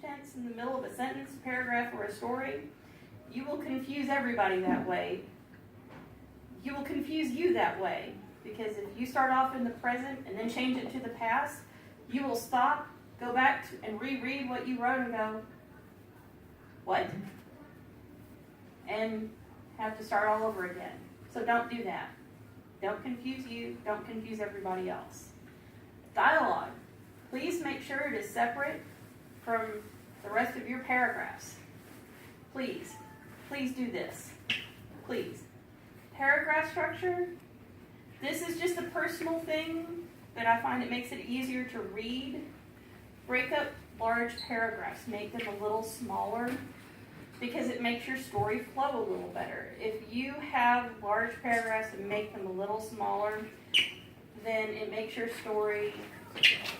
tense in the middle of a sentence, paragraph, or a story, you will confuse everybody that way. You will confuse you that way. Because if you start off in the present and then change it to the past, you will stop, go back and reread what you wrote and go, what? And have to start all over again. So don't do that. Don't confuse you. Don't confuse everybody else. Dialogue. Please make sure it is separate from the rest of your paragraphs. Please. Please do this. Please. Paragraph structure. This is just a personal thing that I find it makes it easier to read. Break up large paragraphs. Make them a little smaller because it makes your story flow a little better. If you have large paragraphs and make them a little smaller, then it makes your story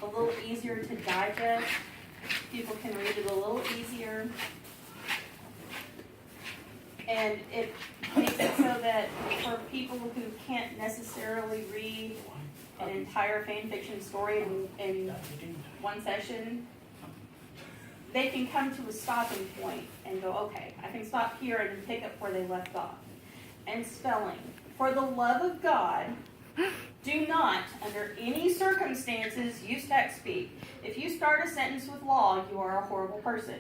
a little easier to digest. People can read it a little easier. And it makes it so that for people who can't necessarily read an entire fan fiction story in one session, they can come to a stopping point and go, okay, I can stop here and then pick up where they left off. And spelling. For the love of God, do not, under any circumstances, use text speak. If you start a sentence with law, you are a horrible person.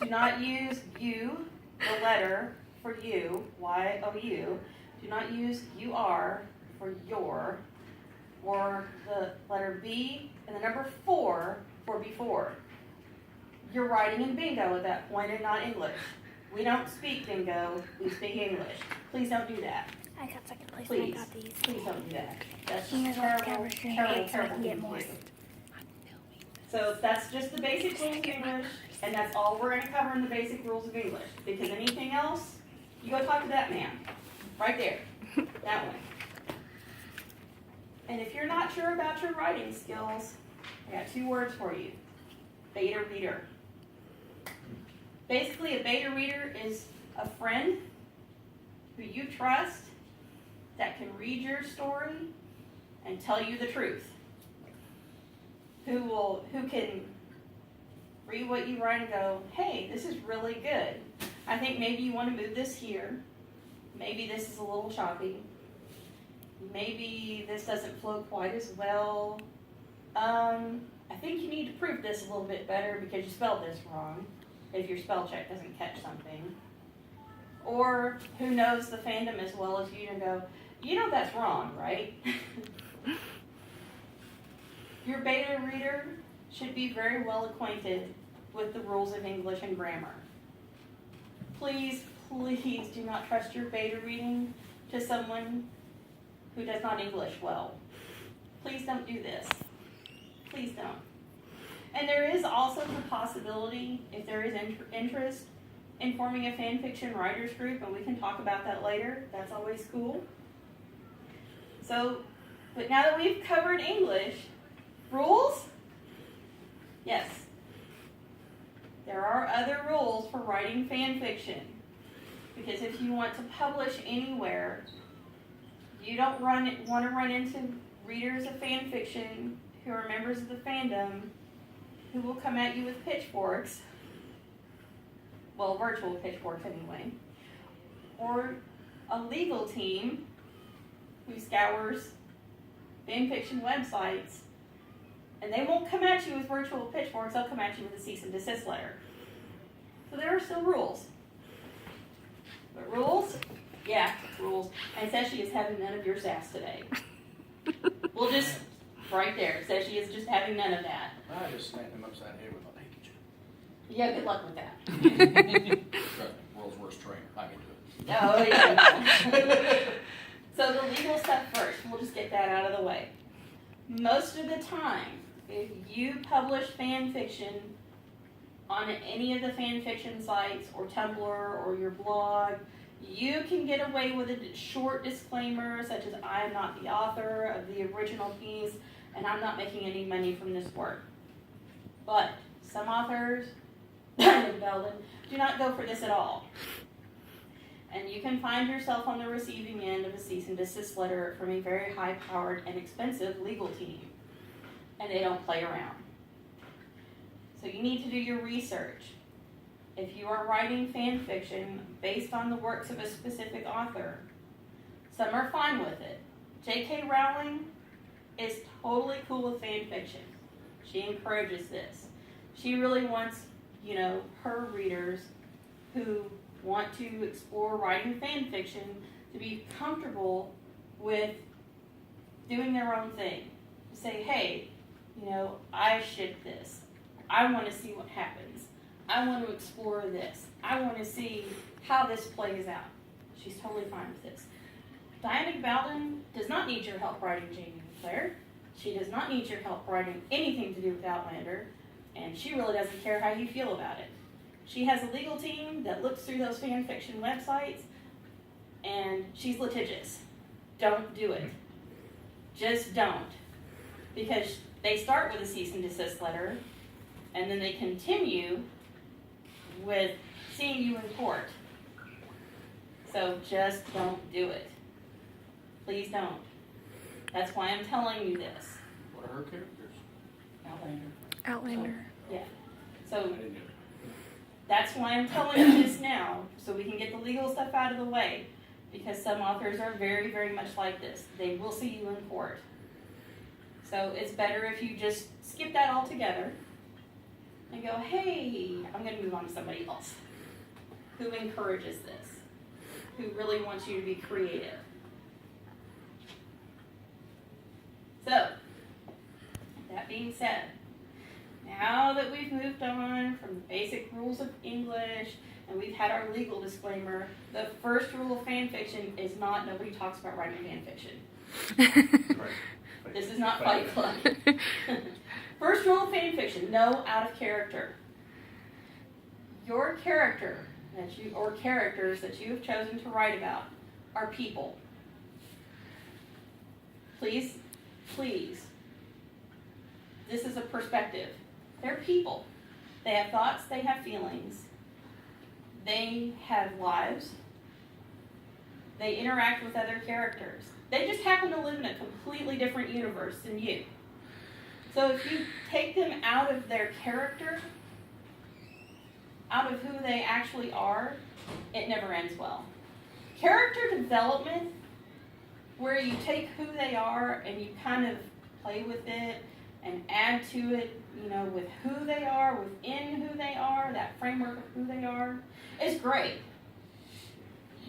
Do not use you, the letter for you, Y-O-U. Do not use you are for your, or the letter B and the number 4 for before. You're writing in bingo at that point and not English. We don't speak bingo, we speak English. Please don't do that. I got second place Please, and I got these. please don't do that. That's Can you just guys watch terrible, camera screen terrible, so I terrible can get thing to more? do. So that's just the basic rules of English, and that's all we're going to cover in the basic rules of English. Because anything else, you go talk to that man. Right there. That one. And if you're not sure about your writing skills, I got 2 words for you. Beta reader. Basically, a beta reader is a friend who you trust that can read your story and tell you the truth. Who can read what you write and go, hey, this is really good. I think maybe you want to move this here. Maybe this is a little choppy. Maybe this doesn't flow quite as well. I think you need to prove this a little bit better because you spelled this wrong, if your spell check doesn't catch something. Or who knows the fandom as well as you and go, you know that's wrong, right? Your beta reader should be very well acquainted with the rules of English and grammar. Please, please do not trust your beta reading to someone who does not English well. Please don't do this. Please don't. And there is also the possibility, if there is interest in forming a fan fiction writers group, and we can talk about that later, that's always cool. So, but now that we've covered English, rules? Yes. There are other rules for writing fan fiction. Because if you want to publish anywhere, you don't want to run into readers of fan fiction who are members of the fandom who will come at you with pitchforks. Well, virtual pitchforks anyway. Or a legal team who scours fan fiction websites. And they won't come at you with virtual pitchforks, they'll come at you with a cease and desist letter. So there are still rules. But rules? Yeah, rules. And says she is having none of your sass today. We'll just, right there, says she is just having none of that. I just smacked him upside the head with a handkerchief. Yeah, good luck with that. Trust me, world's worst trainer. I can do it. Oh, yeah. So the legal stuff first. We'll just get that out of the way. Most of the time, if you publish fan fiction on any of the fan fiction sites or Tumblr or your blog, you can get away with a short disclaimer such as I am not the author of the original piece and I'm not making any money from this work. But some authors in Belden do not go for this at all. And you can find yourself on the receiving end of a cease and desist letter from a very high-powered and expensive legal team. And they don't play around. So you need to do your research. If you are writing fan fiction based on the works of a specific author, some are fine with it. J.K. Rowling is totally cool with fan fiction. She encourages this. She really wants, her readers who want to explore writing fan fiction to be comfortable with doing their own thing. Say, hey, I ship this. I want to see what happens. I want to explore this. I want to see how this plays out. She's totally fine with this. Diana Gabaldon does not need your help writing Jamie and Claire. She does not need your help writing anything to do with Outlander, and she really doesn't care how you feel about it. She has a legal team that looks through those fan fiction websites, and she's litigious. Don't do it. Just don't. Because they start with a cease and desist letter, and then they continue with seeing you in court. So just don't do it. Please don't. That's why I'm telling you this. What are her characters? Outlander. Yeah. So I didn't get it. that's why I'm telling you this now, so we can get the legal stuff out of the way. Because some authors are very, very much like this. They will see you in court. So it's better if you just skip that altogether and go, hey, I'm going to move on to somebody else who encourages this, who really wants you to be creative. So, that being said, now that we've moved on from the basic rules of English and we've had our legal disclaimer, the first rule of fan fiction is not nobody talks about writing fan fiction. Right. This is not Fight Club. First rule of fan fiction, no out of character. Your character or characters that you have chosen to write about are people. Please, this is a perspective. They're people. They have thoughts, they have feelings. They have lives. They interact with other characters. They just happen to live in a completely different universe than you. So if you take them out of their character, out of who they actually are, it never ends well. Character development, where you take who they are and you kind of play with it and add to it, with who they are, within who they are, that framework of who they are, is great.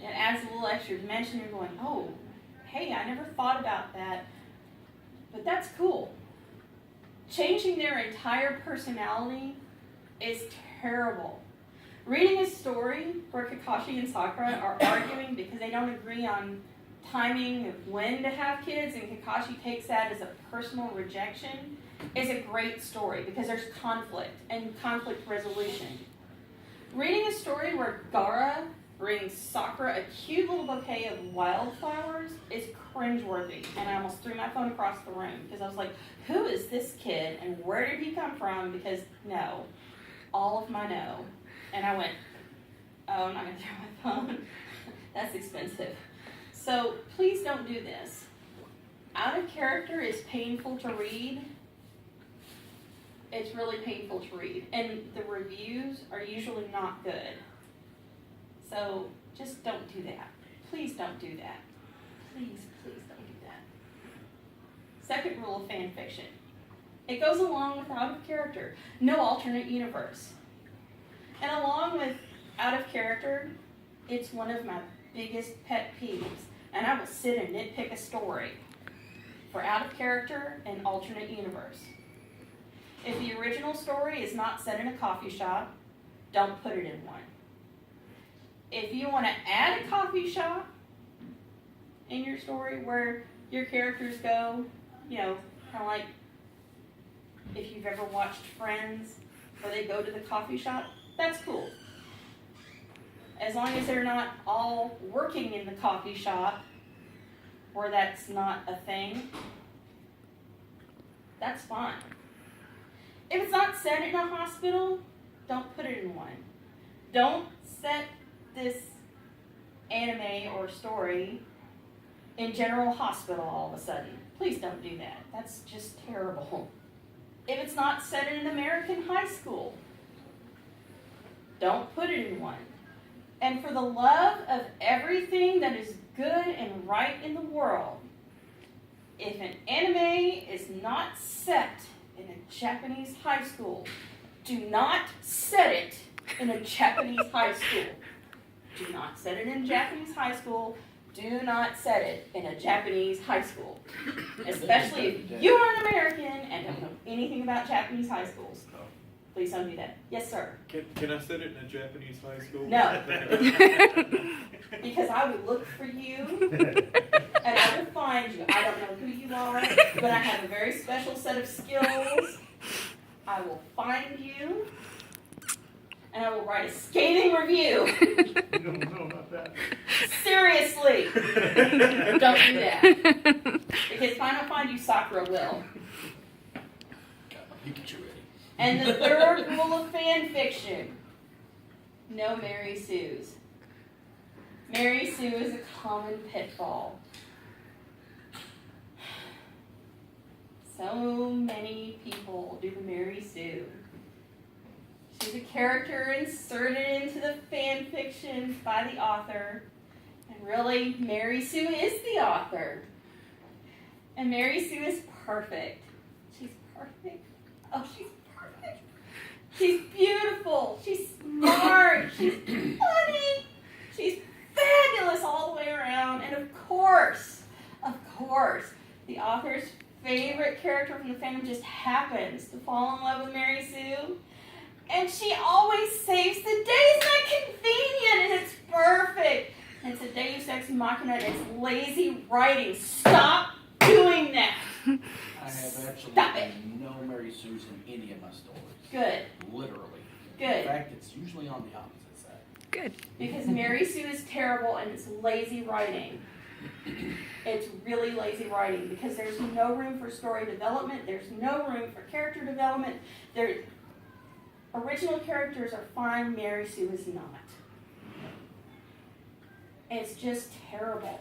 It adds a little extra dimension. You're going, oh, hey, I never thought about that, but that's cool. Changing their entire personality is terrible. Reading a story where Kakashi and Sakura are arguing because they don't agree on timing of when to have kids, and Kakashi takes that as a personal rejection, is a great story because there's conflict and conflict resolution. Reading a story where Gaara brings Sakura a cute little bouquet of wildflowers is cringeworthy, and I almost threw my phone across the room because I was like, who is this kid and where did he come from? Because no, all of my no. And I went, oh, I'm not going to throw my phone. That's expensive. So please don't do this. Out of character is painful to read. It's really painful to read. And the reviews are usually not good. So just don't do that. Please don't do that. Please don't do that. Second rule of fan fiction. It goes along with out of character. No alternate universe. And along with out of character, it's one of my biggest pet peeves. And I will sit and nitpick a story for out of character and alternate universe. If the original story is not set in a coffee shop, don't put it in one. If you want to add a coffee shop in your story where your characters go, kind of like if you've ever watched Friends where they go to the coffee shop, that's cool. As long as they're not all working in the coffee shop where that's not a thing, that's fine. If it's not set in a hospital, don't put it in one. Don't set this anime or story in General Hospital all of a sudden. Please don't do that. That's just terrible. if it's not set in an American high school. Don't put it in one. And for the love of everything that is good and right in the world, if an anime is not set in a Japanese high school, do not set it in a Japanese high school. Do not set it in a Japanese high school. Do not set it in a Japanese high school. Especially if you are an American and don't know anything about Japanese high schools. Please don't do that. Yes, sir. Can I set it in a Japanese high school? No. Because I will look for you and I will find you. I don't know who you are, but I have a very special set of skills. I will find you and I will write a scathing review. No, not that. Seriously. Don't do that. Because if I don't find you, Sakura will. Got my Pikachu ready. And the third rule of fan fiction: no Mary Sues. Mary Sue is a common pitfall. So many people do the Mary Sue. She's a character inserted into the fan fiction by the author. And really, Mary Sue is the author. And Mary Sue is perfect. She's perfect. Oh, she's perfect. She's beautiful. She's smart. She's funny. She's fabulous all the way around. And of course, the author's favorite character from the fandom just happens to fall in love with Mary Sue. And she always saves the day. Isn't that convenient? And it's perfect. And it's a Deus Ex Machina. And it's lazy writing. Stop doing that. I have Stop absolutely it. no Mary Sues in any of my stories. Good. Literally. Good. In fact, it's usually on the opposite side. Good. Because Mary Sue is terrible and it's lazy writing. It's really lazy writing because there's no room for story development. There's no room for character development. Original characters are fine. Mary Sue is not. It's just terrible.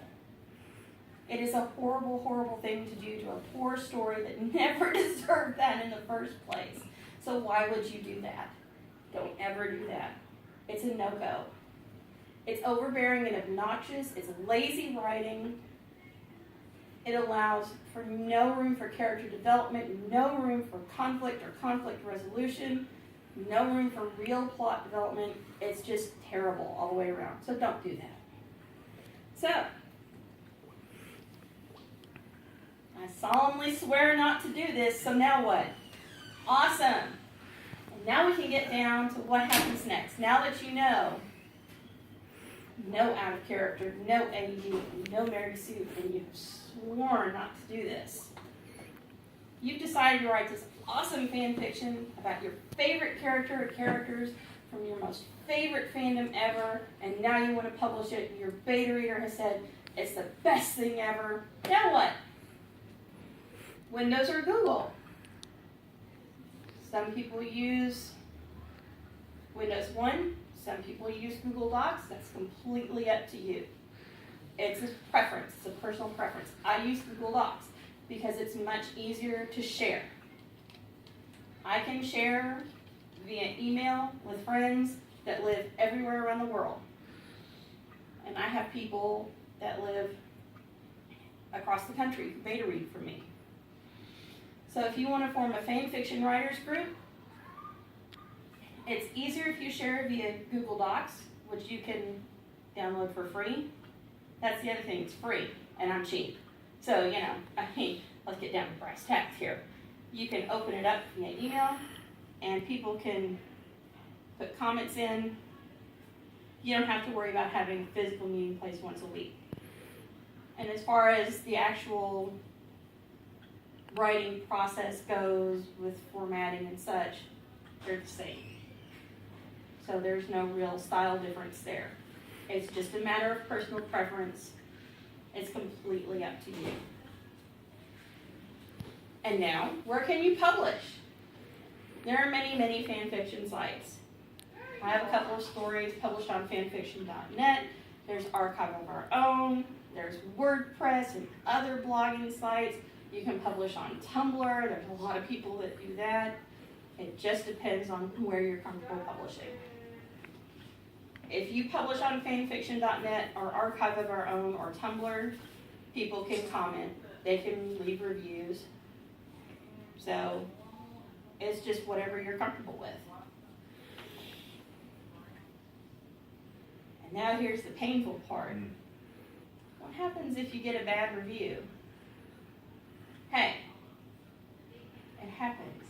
It is a horrible, horrible thing to do to a poor story that never deserved that in the first place. So why would you do that? Don't ever do that. It's a no-go. It's overbearing and obnoxious. It's lazy writing. It allows for no room for character development, no room for conflict or conflict resolution, no room for real plot development. It's just terrible all the way around. So don't do that. So, I solemnly swear not to do this, so now what? Awesome. And now we can get down to what happens next. Now that you know, no out of character, no AU, no Mary Sue, and you've sworn not to do this. You've decided to write this awesome fan fiction about your favorite character or characters from your most favorite fandom ever, and now you want to publish it, and your beta reader has said it's the best thing ever. Now what? Windows or Google? Some people use Windows 1, some people use Google Docs. That's completely up to you. It's a preference, it's a personal preference. I use Google Docs because it's much easier to share. I can share via email with friends that live everywhere around the world. And I have people that live across the country who beta read for me. So if you want to form a fan fiction writers group, it's easier if you share it via Google Docs, which you can download for free. That's the other thing, it's free, and I'm cheap. So, let's get down to brass tacks here. You can open it up via email, and people can put comments in. You don't have to worry about having a physical meeting place once a week. And as far as the actual writing process goes with formatting and such, they're the same. So there's no real style difference there. It's just a matter of personal preference. It's completely up to you. And now, where can you publish? There are many, many fan fiction sites. I have a couple of stories published on fanfiction.net. There's Archive of Our Own. There's WordPress and other blogging sites. You can publish on Tumblr. There's a lot of people that do that. It just depends on where you're comfortable publishing. If you publish on fanfiction.net or Archive of Our Own or Tumblr, people can comment. They can leave reviews. So it's just whatever you're comfortable with. And now here's the painful part. What happens if you get a bad review? Hey, it happens.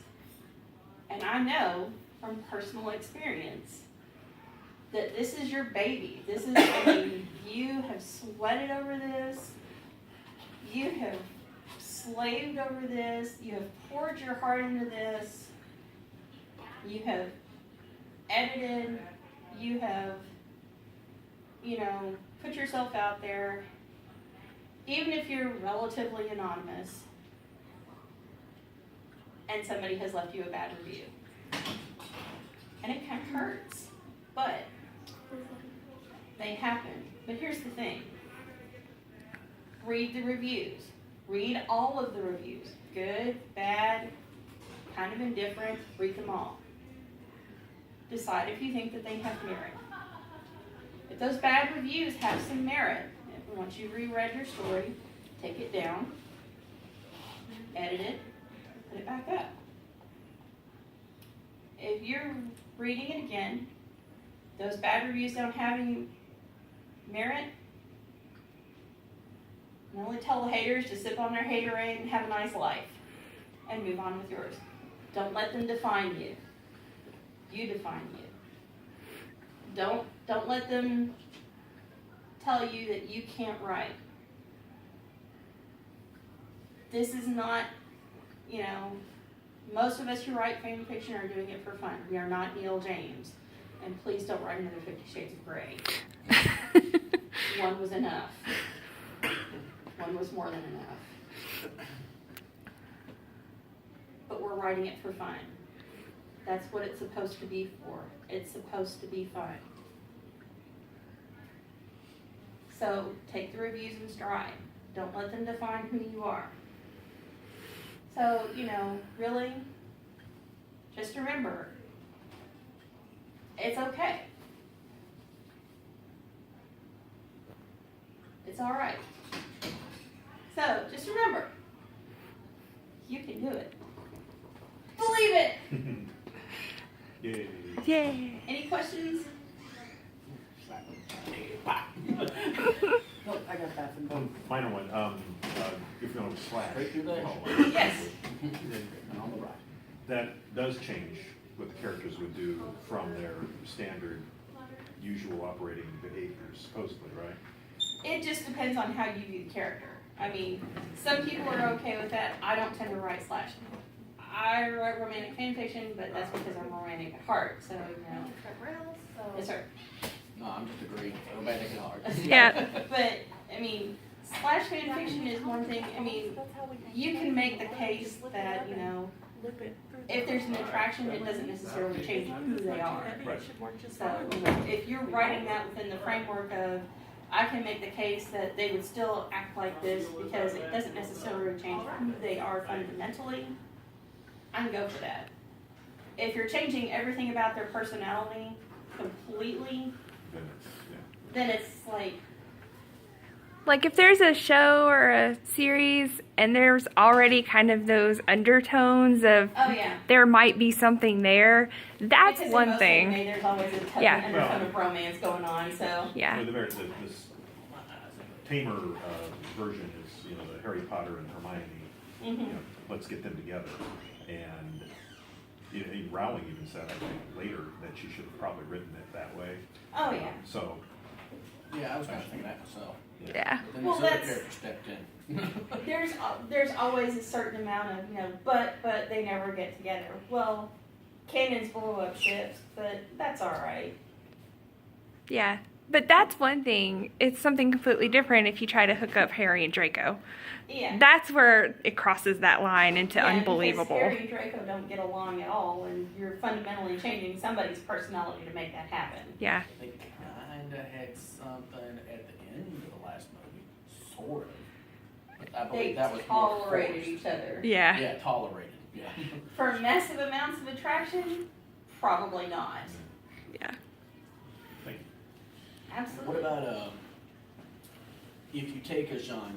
And I know from personal experience that this is your baby. This is, you have sweated over this. You have slaved over this. You have poured your heart into this. You have edited. You have, put yourself out there. Even if you're relatively anonymous and somebody has left you a bad review. And it kind of hurts, but they happen. But here's the thing. Read the reviews. Read all of the reviews. Good, bad, kind of indifferent. Read them all. Decide if you think that they have merit. If those bad reviews have some merit, once you've reread your story, take it down, edit it, put it back up. If you're reading it again, those bad reviews don't have any merit, and only tell the haters to sip on their haterade and have a nice life and move on with yours. Don't let them define you. You define you. Don't let them tell you that you can't write. This is not, most of us who write fan fiction are doing it for fun. We are not Neil James. And please don't write another 50 Shades of Grey. One was enough. One was more than enough. But we're writing it for fun. That's what it's supposed to be for. It's supposed to be fun. So take the reviews in stride. Don't let them define who you are. So, really, just remember, it's okay. It's all right. So, just remember, you can do it. Believe it! Yay. Yay. Any questions? Look, I got that from One minor one, if you know slash. Straight through there? Yes. And on the right. That does change what the characters would do from their standard, usual operating behaviors, supposedly, right? It just depends on how you view the character. I mean, some people are okay with that. I don't tend to write slash. I write romantic fan fiction, but that's because I'm romantic at heart. So, Yes, sir. No, I'm just agreeing. Romantic at heart. Yeah. But, I mean, slash fan fiction is one thing. I mean, you can make the case that, if there's an attraction, it doesn't necessarily change who they are. Right. So, if you're writing that within the framework of, I can make the case that they would still act like this because it doesn't necessarily change who they are fundamentally, I can go for that. If you're changing everything about their personality completely, then it's Like if there's a show or a series and there's already kind of those undertones of oh yeah. there might be something there, that's Because in one most thing. anime, there's always a Yeah. undertone of romance going on, so. Yeah. This tamer version is, the Harry Potter and Hermione, Mhm. let's get them together. And even Rowling even said, I think, later that she should have probably written it that way. Oh yeah. So, Yeah, I was kind of thinking that myself. Yeah. But then Well, this other that's- character stepped in. There's always a certain amount of, but they never get together. Well, cannons blow up ships, but that's all right. Yeah. But that's one thing. It's something completely different if you try to hook up Harry and Draco. Yeah. That's where it crosses that line into Yeah, unbelievable. Because Harry and Draco don't get along at all, and you're fundamentally changing somebody's personality to make that happen. Yeah. They kind of had something at the end of the last movie, sort of. I They believe that was more tolerated forced. each other. Yeah. Yeah, tolerated, yeah. For massive amounts of attraction, probably not. Yeah. Thank you. Absolutely. What about, if you take a genre,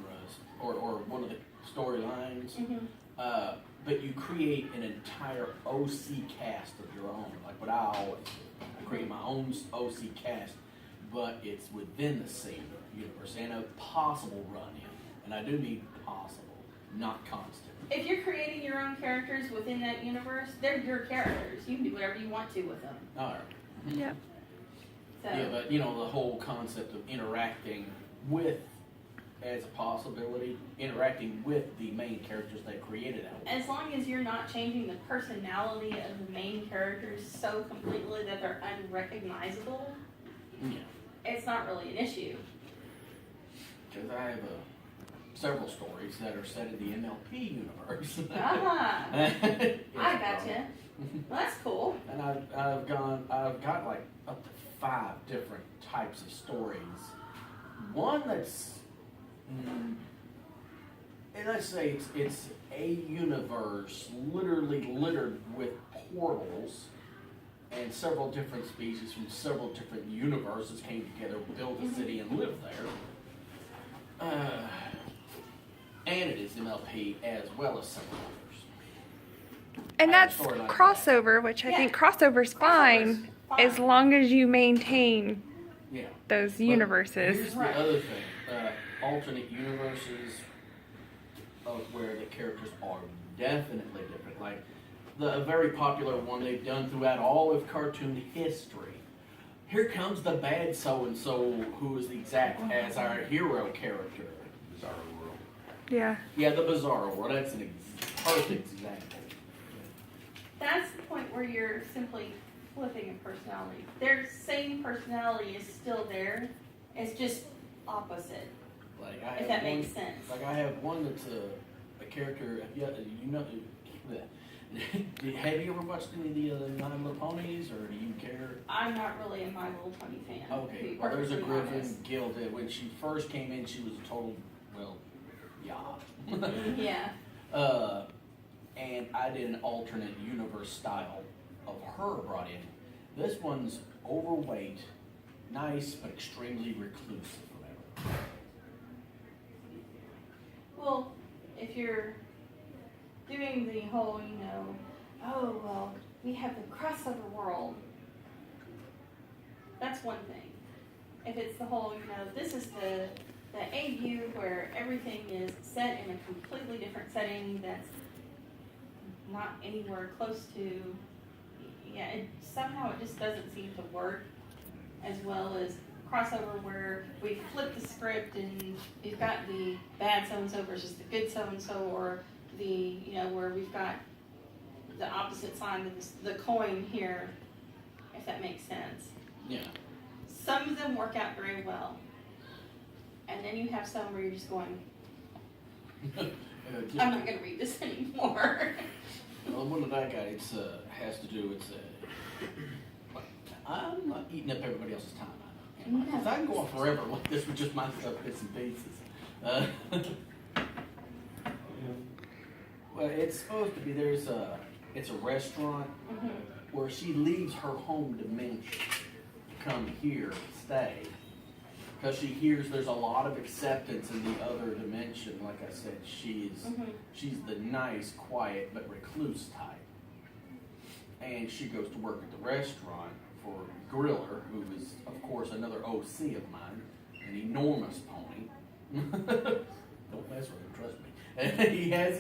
or one of the storylines, Mhm. but you create an entire OC cast of your own, like what I always do. I create my own OC cast, but it's within the same universe and a possible run-in. And I do mean possible, not constant. If you're creating your own characters within that universe, they're your characters. You can do whatever you want to with them. All right. Yep. So, Yeah, but you know, the whole concept of interacting with, as a possibility, interacting with the main characters they created out of. as long as you're not changing the personality of the main characters so completely that they're unrecognizable, Yeah. it's not really an issue. Because I have several stories that are set in the MLP universe. Ah, Yeah. I gotcha. Well, that's cool. And I've got like up to 5 different types of stories. One that's, and let's say it's a universe literally littered with portals, and several different species from several different universes came together, built a city, and lived there. And it is MLP as well as several others. And I have a that's storyline for crossover, which I Yeah. think crossover's fine as long as you maintain Yeah. those But universes. Here's Right. the other thing, alternate universes of where the characters are definitely different. Like a very popular one they've done throughout all of cartoon history. Here comes the bad so-and-so who is exact as our hero character. Bizarro world. Yeah. Yeah, the Bizarro World, that's an perfect example. That's the point where you're simply flipping a personality. Their same personality is still there. It's just opposite, Like I if have that one, makes sense. Like I have one that's a character. You know, have you ever watched any of the My Little Ponies, or do you care? I'm not really a My Little Pony fan. to Okay, be well, there's a perfectly Griffin honest. Gilded. When she first came in, she was a total, well, yeah. Yeah. And I did an alternate universe style of her brought in. This one's overweight, nice, but extremely reclusive. Whatever. Well, if you're doing the whole, oh, well, we have the crossover world, that's one thing. If it's the whole, this is the AU where everything is set in a completely different setting that's not anywhere close to, somehow it just doesn't seem to work as well as crossover where we flip the script and we've got the bad so-and-so versus the good so-and-so, or the, where we've got the opposite side of the coin here, if that makes sense. Yeah. Some of them work out very well. And then you have some where you're just going, I'm not going to read this anymore. Well, one that I got, has to do with, I'm not eating up everybody else's time. Because I can go on forever like this with just my stuff, bits and pieces. Well, it's supposed to be, it's a restaurant where she leaves her home dimension to come here to stay. Because she hears there's a lot of acceptance in the other dimension. Like I said, she's the nice, quiet, but recluse type. And she goes to work at the restaurant for Griller, who is, of course, another OC of mine, an enormous pony. Don't mess with him, trust me. He has